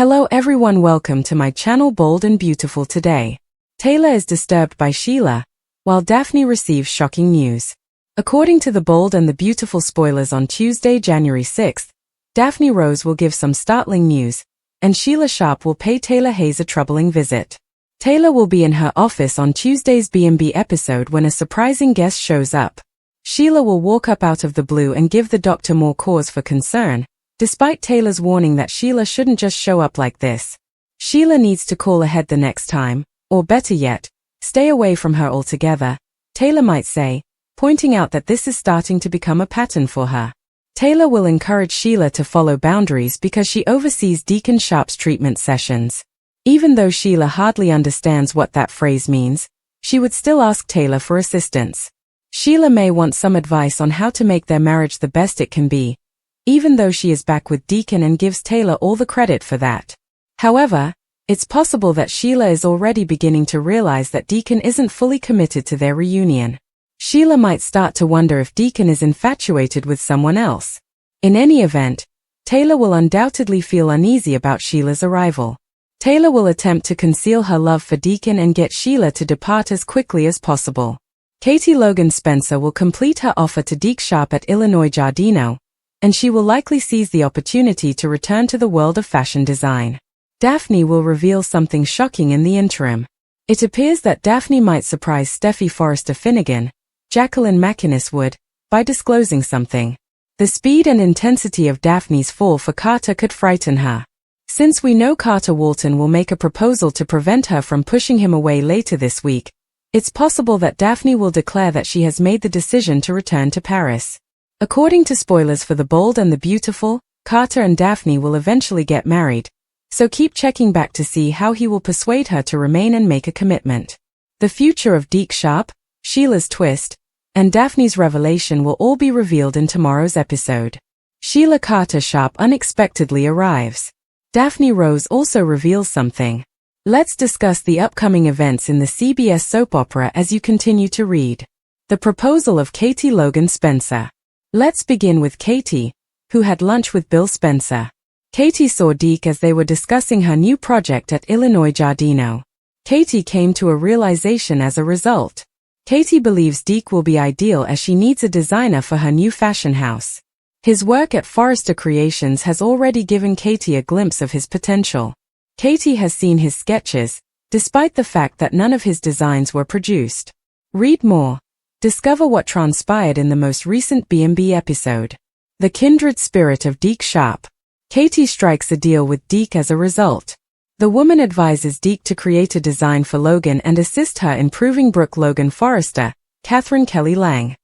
Hello everyone, welcome to my channel Bold and Beautiful. Today, Taylor is disturbed by Sheila, while Daphne receives shocking news. According to the Bold and the Beautiful spoilers on Tuesday, January 6th, Daphne Rose will give some startling news, and Sheila Sharp will pay Taylor Hayes a troubling visit. Taylor will be in her office on Tuesday's B&B episode when a surprising guest shows up. Sheila will walk up out of the blue and give the doctor more cause for concern, despite Taylor's warning that Sheila shouldn't just show up like this. Sheila needs to call ahead the next time, or better yet, stay away from her altogether, Taylor might say, pointing out that this is starting to become a pattern for her. Taylor will encourage Sheila to follow boundaries because she oversees Deacon Sharp's treatment sessions. Even though Sheila hardly understands what that phrase means, she would still ask Taylor for assistance. Sheila may want some advice on how to make their marriage the best it can be, even though she is back with Deacon and gives Taylor all the credit for that. However, it's possible that Sheila is already beginning to realize that Deacon isn't fully committed to their reunion. Sheila might start to wonder if Deacon is infatuated with someone else. In any event, Taylor will undoubtedly feel uneasy about Sheila's arrival. Taylor will attempt to conceal her love for Deacon and get Sheila to depart as quickly as possible. Katie Logan Spencer will complete her offer to Deke Sharp at Illinois Giardino, and she will likely seize the opportunity to return to the world of fashion design. Daphne will reveal something shocking in the interim. It appears that Daphne might surprise Steffi Forrester Finnegan, Jacqueline McInnes would, by disclosing something. The speed and intensity of Daphne's fall for Carter could frighten her. Since we know Carter Walton will make a proposal to prevent her from pushing him away later this week, it's possible that Daphne will declare that she has made the decision to return to Paris. According to spoilers for The Bold and the Beautiful, Carter and Daphne will eventually get married, so keep checking back to see how he will persuade her to remain and make a commitment. The future of Deke Sharp, Sheila's twist, and Daphne's revelation will all be revealed in tomorrow's episode. Sheila Carter Sharp unexpectedly arrives. Daphne Rose also reveals something. Let's discuss the upcoming events in the CBS soap opera as you continue to read. The proposal of Katie Logan Spencer. Let's begin with Katie, who had lunch with Bill Spencer. Katie saw Deke as they were discussing her new project at Illinois Giardino. Katie came to a realization as a result. Katie believes Deke will be ideal as she needs a designer for her new fashion house. His work at Forrester Creations has already given Katie a glimpse of his potential. Katie has seen his sketches, despite the fact that none of his designs were produced. Read more. Discover what transpired in the most recent B&B episode. The kindred spirit of Deke Sharp. Katie strikes a deal with Deke as a result. The woman advises Deke to create a design for Logan and assist her in proving Brooke Logan Forrester, Catherine Kelly Lang.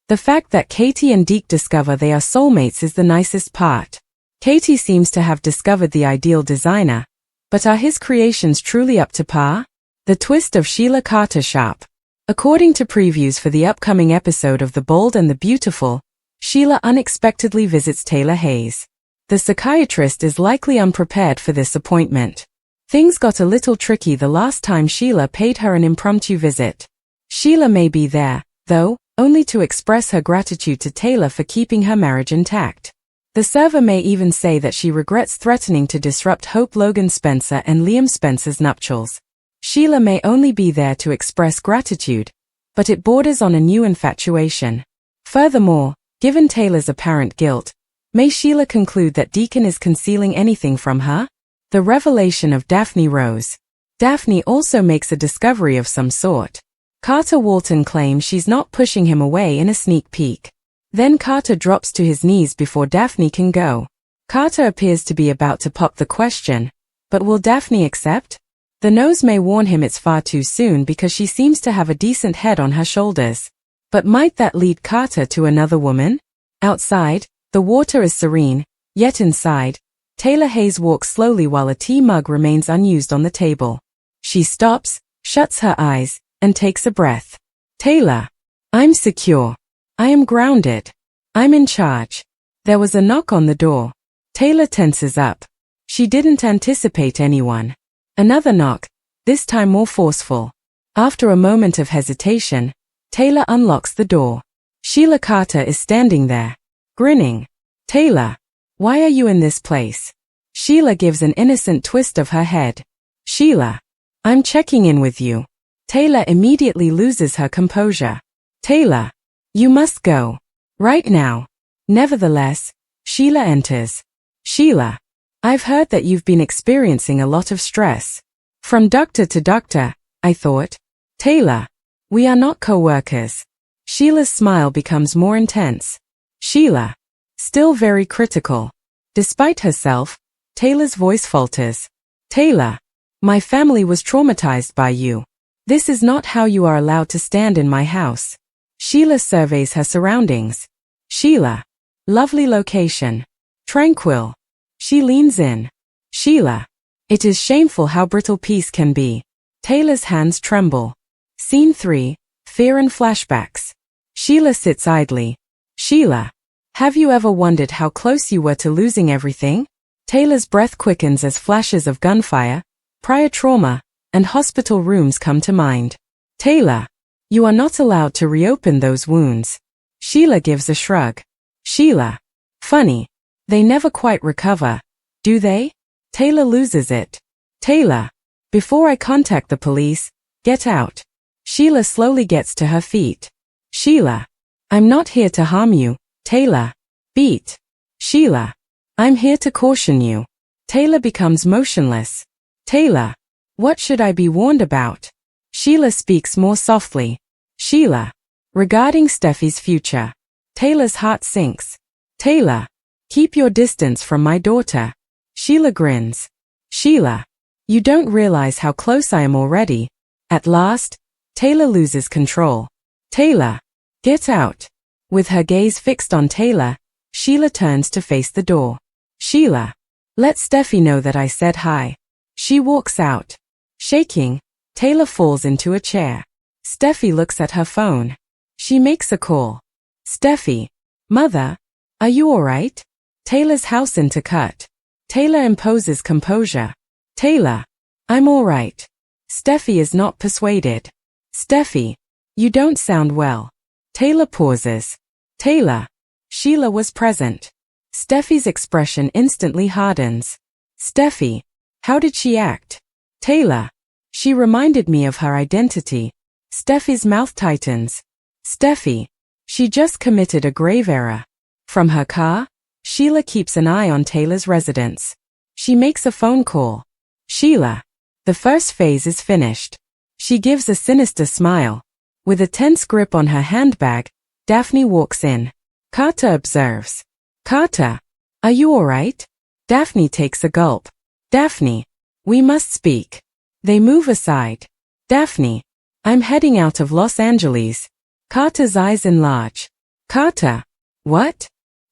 The fact that Katie and Deke discover they are soulmates is the nicest part. Katie seems to have discovered the ideal designer, but are his creations truly up to par? The twist of Sheila Carter Sharp. According to previews for the upcoming episode of The Bold and the Beautiful, Sheila unexpectedly visits Taylor Hayes. The psychiatrist is likely unprepared for this appointment. Things got a little tricky the last time Sheila paid her an impromptu visit. Sheila may be there, though, only to express her gratitude to Taylor for keeping her marriage intact. The server may even say that she regrets threatening to disrupt Hope Logan Spencer and Liam Spencer's nuptials. Sheila may only be there to express gratitude, but it borders on a new infatuation. Furthermore, given Taylor's apparent guilt, may Sheila conclude that Deacon is concealing anything from her? The revelation of Daphne Rose. Daphne also makes a discovery of some sort. Carter Walton claims she's not pushing him away in a sneak peek. Then Carter drops to his knees before Daphne can go. Carter appears to be about to pop the question, but will Daphne accept? The nose may warn him it's far too soon because she seems to have a decent head on her shoulders. But might that lead Carter to another woman? Outside, the water is serene, yet inside, Taylor Hayes walks slowly while a tea mug remains unused on the table. She stops, shuts her eyes, and takes a breath. Taylor. I'm secure. I am grounded. I'm in charge. There was a knock on the door. Taylor tenses up. She didn't anticipate anyone. Another knock, this time more forceful. After a moment of hesitation, Taylor unlocks the door. Sheila Carter is standing there, grinning. Taylor, why are you in this place? Sheila gives an innocent twist of her head. Sheila. I'm checking in with you. Taylor immediately loses her composure. Taylor. You must go. Right now. Nevertheless, Sheila enters. Sheila. I've heard that you've been experiencing a lot of stress. From doctor to doctor, I thought. Taylor. We are not co-workers. Sheila's smile becomes more intense. Sheila. Still very critical. Despite herself, Taylor's voice falters. Taylor. My family was traumatized by you. This is not how you are allowed to stand in my house. Sheila surveys her surroundings. Sheila. Lovely location. Tranquil. She leans in. Sheila. It is shameful how brittle peace can be. Taylor's hands tremble. Scene 3, Fear and Flashbacks. Sheila sits idly. Sheila. Have you ever wondered how close you were to losing everything? Taylor's breath quickens as flashes of gunfire, prior trauma, and hospital rooms come to mind. Taylor. You are not allowed to reopen those wounds. Sheila gives a shrug. Sheila. Funny. They never quite recover, do they? Taylor loses it. Taylor. Before I contact the police, get out. Sheila slowly gets to her feet. Sheila. I'm not here to harm you, Taylor. Beat. Sheila. I'm here to caution you. Taylor becomes motionless. Taylor. What should I be warned about? Sheila speaks more softly. Sheila. Regarding Steffi's future. Taylor's heart sinks. Taylor. Keep your distance from my daughter. Sheila grins. Sheila. You don't realize how close I am already. At last, Taylor loses control. Taylor. Get out. With her gaze fixed on Taylor, Sheila turns to face the door. Sheila. Let Steffi know that I said hi. She walks out. Shaking, Taylor falls into a chair. Steffi looks at her phone. She makes a call. Steffi. Mother. Are you alright? Taylor's house intercut. Taylor imposes composure. Taylor. I'm alright. Steffi is not persuaded. Steffi. You don't sound well. Taylor pauses. Taylor. Sheila was present. Steffi's expression instantly hardens. Steffi. How did she act? Taylor. She reminded me of her identity. Steffi's mouth tightens. Steffi. She just committed a grave error. From her car, Sheila keeps an eye on Taylor's residence. She makes a phone call. Sheila. The first phase is finished. She gives a sinister smile. With a tense grip on her handbag, Daphne walks in. Carter observes. Carter. Are you alright? Daphne takes a gulp. Daphne. We must speak. They move aside. Daphne. I'm heading out of Los Angeles. Carter's eyes enlarge. Carter. What?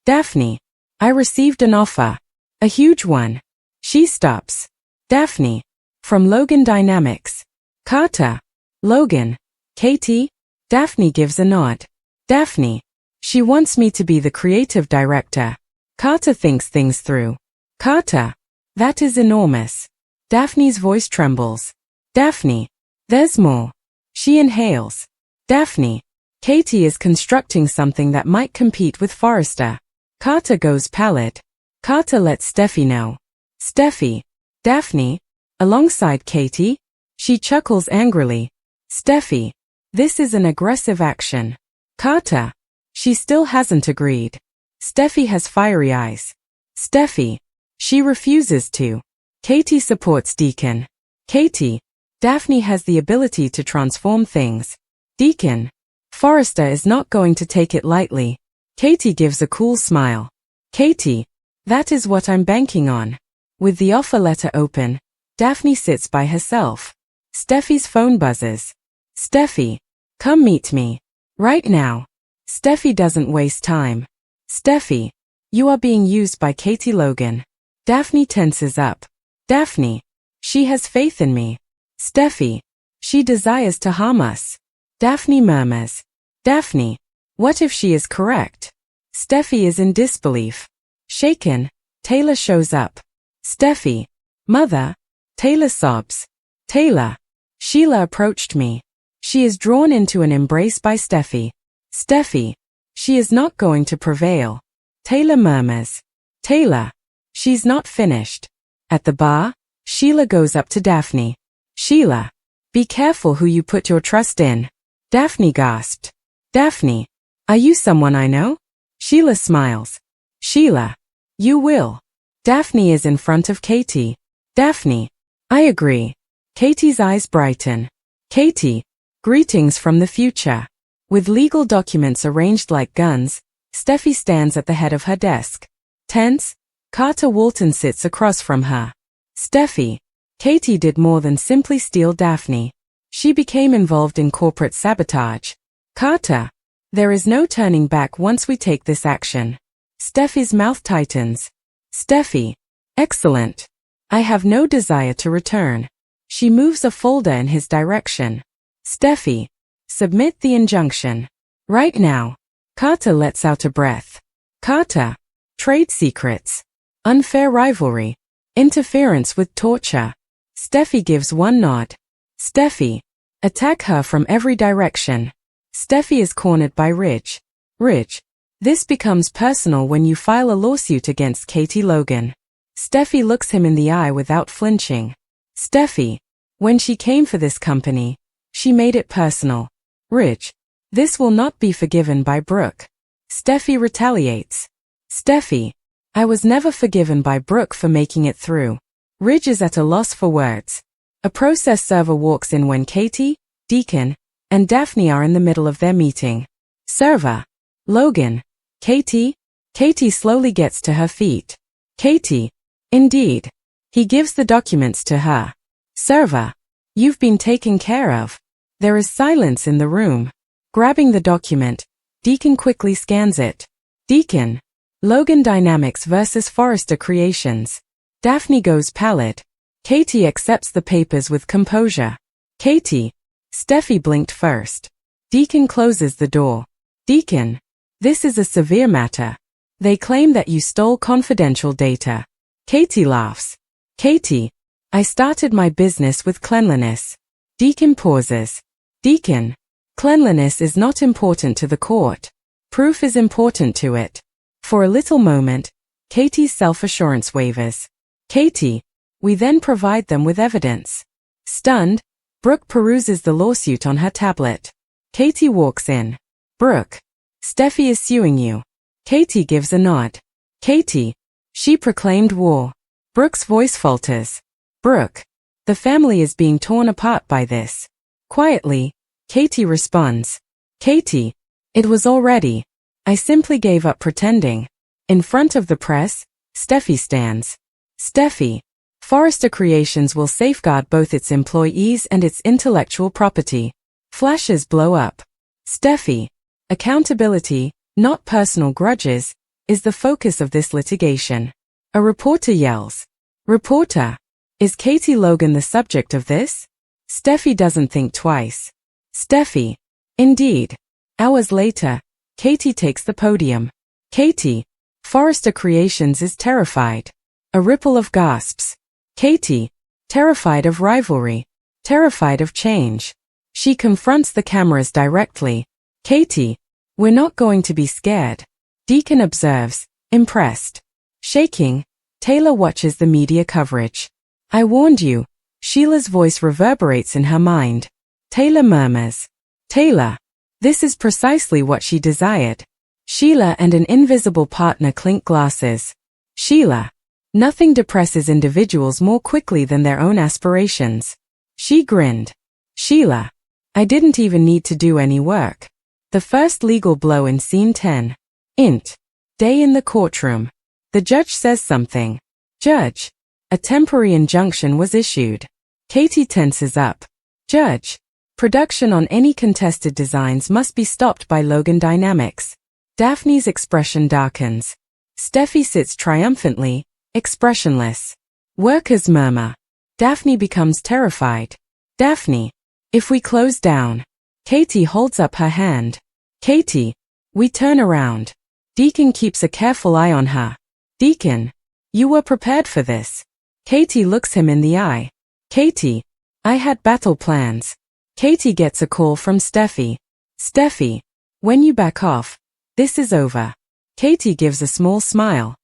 Daphne. I received an offer. A huge one. She stops. Daphne. From Logan Dynamics. Carter. Logan. Katie? Daphne gives a nod. Daphne. She wants me to be the creative director. Carter thinks things through. Carter. That is enormous. Daphne's voice trembles. Daphne. There's more. She inhales. Daphne. Katie is constructing something that might compete with Forrester. Carter goes pallid. Carter lets Steffi know. Steffi. Daphne. Alongside Katie. She chuckles angrily. Steffi. This is an aggressive action. Carter. She still hasn't agreed. Steffi has fiery eyes. Steffi. She refuses to. Katie supports DECON. Katie. Daphne has the ability to transform things. DECON. Forrester is not going to take it lightly. Katie gives a cool smile. Katie. That is what I'm banking on. With the offer letter open, Daphne sits by herself. Steffi's phone buzzes. Steffi. Come meet me. Right now. Steffi doesn't waste time. Steffi. You are being used by Katie Logan. Daphne tenses up. Daphne. She has faith in me. Steffi. She desires to harm us. Daphne murmurs. Daphne. What if she is correct? Steffi is in disbelief. Shaken, Taylor shows up. Steffi. Mother. Taylor sobs. Taylor. Sheila approached me. She is drawn into an embrace by Steffi. Steffi. She is not going to prevail. Taylor murmurs. Taylor. She's not finished. At the bar, Sheila goes up to Daphne. Sheila, be careful who you put your trust in. Daphne gasped. Daphne, are you someone I know? Sheila smiles. Sheila, you will. Daphne is in front of Katie. Daphne, I agree. Katie's eyes brighten. Katie, greetings from the future. With legal documents arranged like guns, Steffi stands at the head of her desk. Tense, Carter Walton sits across from her. Steffi, Katie did more than simply steal Daphne. She became involved in corporate sabotage. Carter, there is no turning back once we take this action. Steffi's mouth tightens. Steffi, excellent. I have no desire to return. She moves a folder in his direction. Steffi, submit the injunction. Right now. Carter lets out a breath. Carter, trade secrets. Unfair rivalry. Interference with torture. Steffi gives one nod. Steffi, attack her from every direction. Steffi is cornered by Ridge. Ridge, this becomes personal when you file a lawsuit against Katie Logan. Steffi looks him in the eye without flinching. Steffi, when she came for this company, she made it personal. Ridge, this will not be forgiven by Brooke. Steffi retaliates. Steffi, I was never forgiven by Brooke for making it through. Ridge is at a loss for words. A process server walks in when Katie, DECON, and Daphne are in the middle of their meeting. Server, Logan, Katie. Katie slowly gets to her feet. Katie, indeed. He gives the documents to her. Server, you've been taken care of. There is silence in the room. Grabbing the document, DECON quickly scans it. DECON, Logan Dynamics vs. Forrester Creations. Daphne goes pallid. Katie accepts the papers with composure. Katie, Steffi blinked first. DECON closes the door. DECON, this is a severe matter. They claim that you stole confidential data. Katie laughs. Katie, I started my business with cleanliness. DECON pauses. DECON, cleanliness is not important to the court. Proof is important to it. For a little moment, Katie's self-assurance wavers. Katie, we then provide them with evidence. Stunned, Brooke peruses the lawsuit on her tablet. Katie walks in. Brooke, Steffi is suing you. Katie gives a nod. Katie, she proclaimed war. Brooke's voice falters. Brooke, the family is being torn apart by this. Quietly, Katie responds. Katie, it was already. I simply gave up pretending. In front of the press, Steffi stands. Steffi, Forrester Creations will safeguard both its employees and its intellectual property. Flashes blow up. Steffi, accountability, not personal grudges, is the focus of this litigation. A reporter yells. Reporter, is Katie Logan the subject of this? Steffi doesn't think twice. Steffi, indeed. Hours later, Katie takes the podium. Katie, Forrester Creations is terrified. A ripple of gasps. Katie, terrified of rivalry. Terrified of change. She confronts the cameras directly. Katie, we're not going to be scared. DECON observes, impressed. Shaking, Taylor watches the media coverage. I warned you. Sheila's voice reverberates in her mind. Taylor murmurs. Taylor, this is precisely what she desired. Sheila and an invisible partner clink glasses. Sheila, nothing depresses individuals more quickly than their own aspirations. She grinned. Sheila, I didn't even need to do any work. The first legal blow in scene 10. Int. Day in the courtroom. The judge says something. Judge, a temporary injunction was issued. Katie tenses up. Judge, production on any contested designs must be stopped by Logan Dynamics. Daphne's expression darkens. Steffi sits triumphantly, expressionless. Workers murmur. Daphne becomes terrified. Daphne, if we close down. Katie holds up her hand. Katie, we turn around. DECON keeps a careful eye on her. DECON, you were prepared for this. Katie looks him in the eye. Katie, I had battle plans. Katie gets a call from Steffi. Steffi, when you back off, this is over. Katie gives a small smile.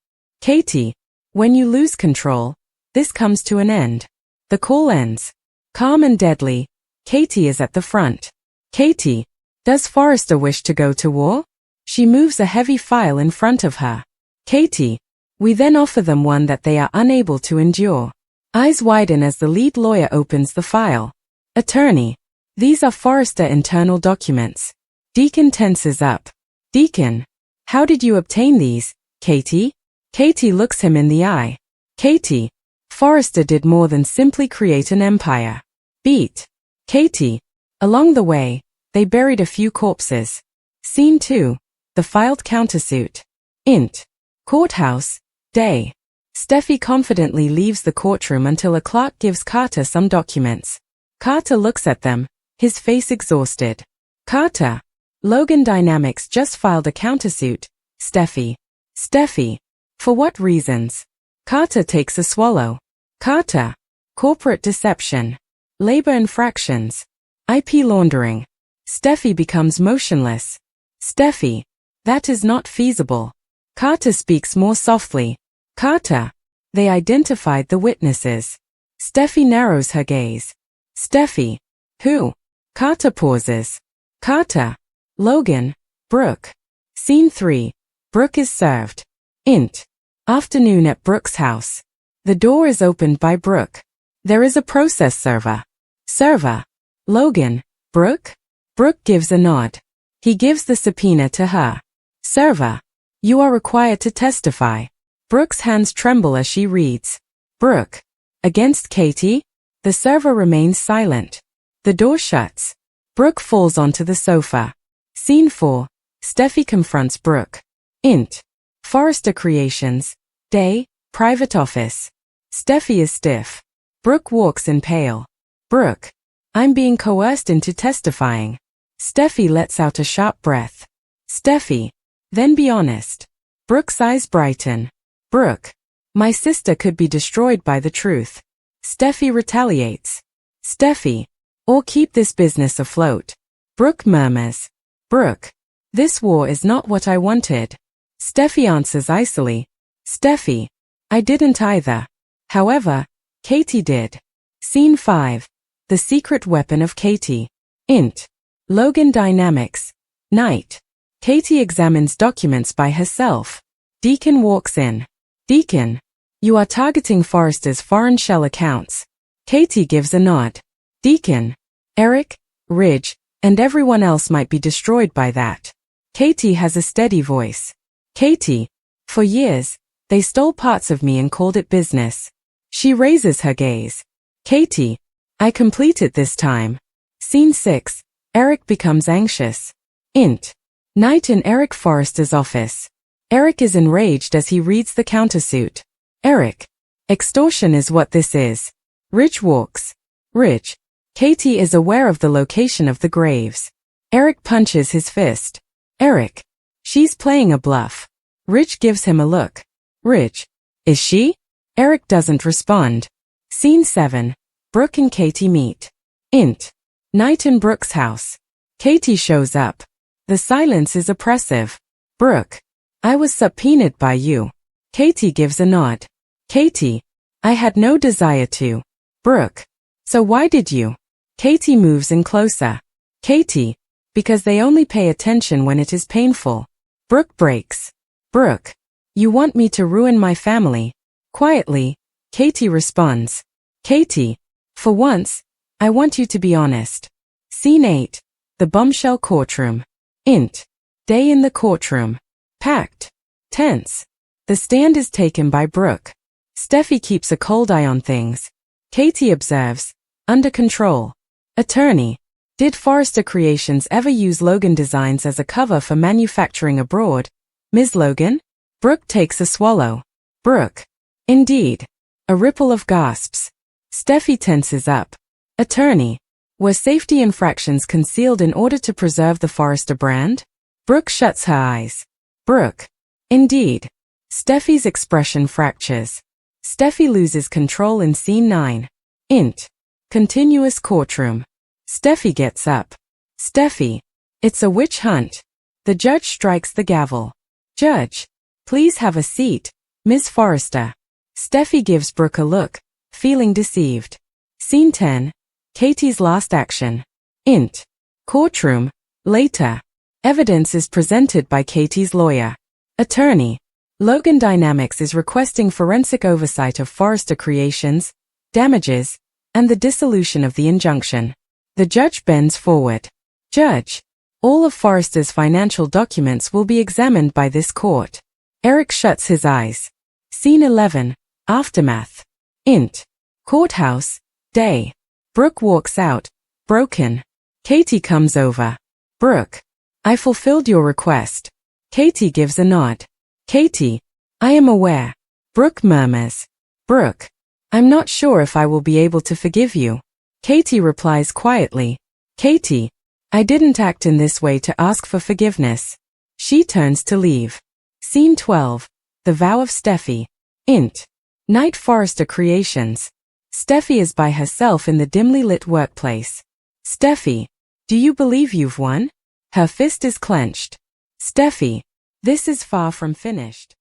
Katie, when you lose control, This comes to an end. The call ends. Calm and deadly, Katie is at the front. Katie, does Forrester wish to go to war? She moves a heavy file in front of her. Katie, we then offer them one that they are unable to endure. Eyes widen as the lead lawyer opens the file. Attorney, these are Forrester internal documents. DECON tenses up. DECON, how did you obtain these, Katie? Katie looks him in the eye. Katie, Forrester did more than simply create an empire. Beat. Katie, along the way, they buried a few corpses. Scene 2. The filed countersuit. Int. Courthouse. Day. Steffi confidently leaves the courtroom until a clerk gives Carter some documents. Carter looks at them, his face exhausted. Carter. Logan Dynamics just filed a countersuit. Steffi. Steffi. For what reasons? Carter takes a swallow. Carter. Corporate deception. Labor infractions. IP laundering. Steffi becomes motionless. Steffi. That is not feasible. Carter speaks more softly. Carter. They identified the witnesses. Steffi narrows her gaze. Steffi. Who? Carter pauses. Carter. Logan. Brooke. Scene 3. Brooke is served. Int. Afternoon at Brooke's house. The door is opened by Brooke. There is a process server. Server. Logan. Brooke? Brooke gives a nod. He gives the subpoena to her. Server. You are required to testify. Brooke's hands tremble as she reads. Brooke. Against Katie? The server remains silent. The door shuts. Brooke falls onto the sofa. Scene 4. Steffi confronts Brooke. Int. Forrester Creations. Day. Private office. Steffi is stiff. Brooke walks in pale. Brooke. I'm being coerced into testifying. Steffi lets out a sharp breath. Steffi. Then be honest. Brooke's eyes brighten. Brooke. My sister could be destroyed by the truth. Steffi retaliates. Steffi. Or keep this business afloat. Brooke murmurs. Brooke. This war is not what I wanted. Steffi answers icily. Steffi. I didn't either. However, Katie did. Scene 5. The secret weapon of Katie. Int. Logan Dynamics. Night. Katie examines documents by herself. DECON walks in. DECON. You are targeting Forrester's foreign shell accounts. Katie gives a nod. DECON. Eric, Ridge, and everyone else might be destroyed by that. Katie has a steady voice. Katie. For years, they stole parts of me and called it business. She raises her gaze. Katie. I complete it this time. Scene 6. Eric becomes anxious. Int. Night in Eric Forrester's office. Eric is enraged as he reads the countersuit. Eric. Extortion is what this is. Ridge walks. Ridge. Katie is aware of the location of the graves. Eric punches his fist. Eric. She's playing a bluff. Ridge gives him a look. Ridge. Is she? Eric doesn't respond. Scene 7. Brooke and Katie meet. Int. Night in Brooke's house. Katie shows up. The silence is oppressive. Brooke. I was subpoenaed by you. Katie gives a nod. Katie. I had no desire to. Brooke. So why did you? Katie moves in closer. Katie. Because they only pay attention when it is painful. Brooke breaks. Brooke. You want me to ruin my family. Quietly, Katie responds. Katie. For once, I want you to be honest. Scene 8. The Bombshell courtroom. Int. Day in the courtroom. Packed. Tense. The stand is taken by Brooke. Steffi keeps a cold eye on things. Katie observes. Under control. Attorney. Did Forrester Creations ever use Logan designs as a cover for manufacturing abroad? Ms. Logan? Brooke takes a swallow. Brooke. Indeed. A ripple of gasps. Steffi tenses up. Attorney. Were safety infractions concealed in order to preserve the Forrester brand? Brooke shuts her eyes. Brooke. Indeed. Steffi's expression fractures. Steffi loses control in scene 9. Int. Continuous courtroom. Steffi gets up. Steffi. It's a witch hunt. The judge strikes the gavel. Judge. Please have a seat, Ms. Forrester. Steffi gives Brooke a look, feeling deceived. Scene 10. Katie's last action. Int. Courtroom. Later. Evidence is presented by Katie's lawyer. Attorney. Logan Dynamics is requesting forensic oversight of Forrester Creations, damages, and the dissolution of the injunction. The judge bends forward. Judge. All of Forrester's financial documents will be examined by this court. Eric shuts his eyes. Scene 11. Aftermath. Int. Courthouse. Day. Brooke walks out, broken. Katie comes over. Brooke. I fulfilled your request. Katie gives a nod. Katie. I am aware. Brooke murmurs. Brooke. I'm not sure if I will be able to forgive you. Katie replies quietly. Katie. I didn't act in this way to ask for forgiveness. She turns to leave. Scene 12. The Vow of Steffi. Int. Night Forrester Creations. Steffi is by herself in the dimly lit workplace. Steffi. Do you believe you've won? Her fist is clenched. Steffi. This is far from finished.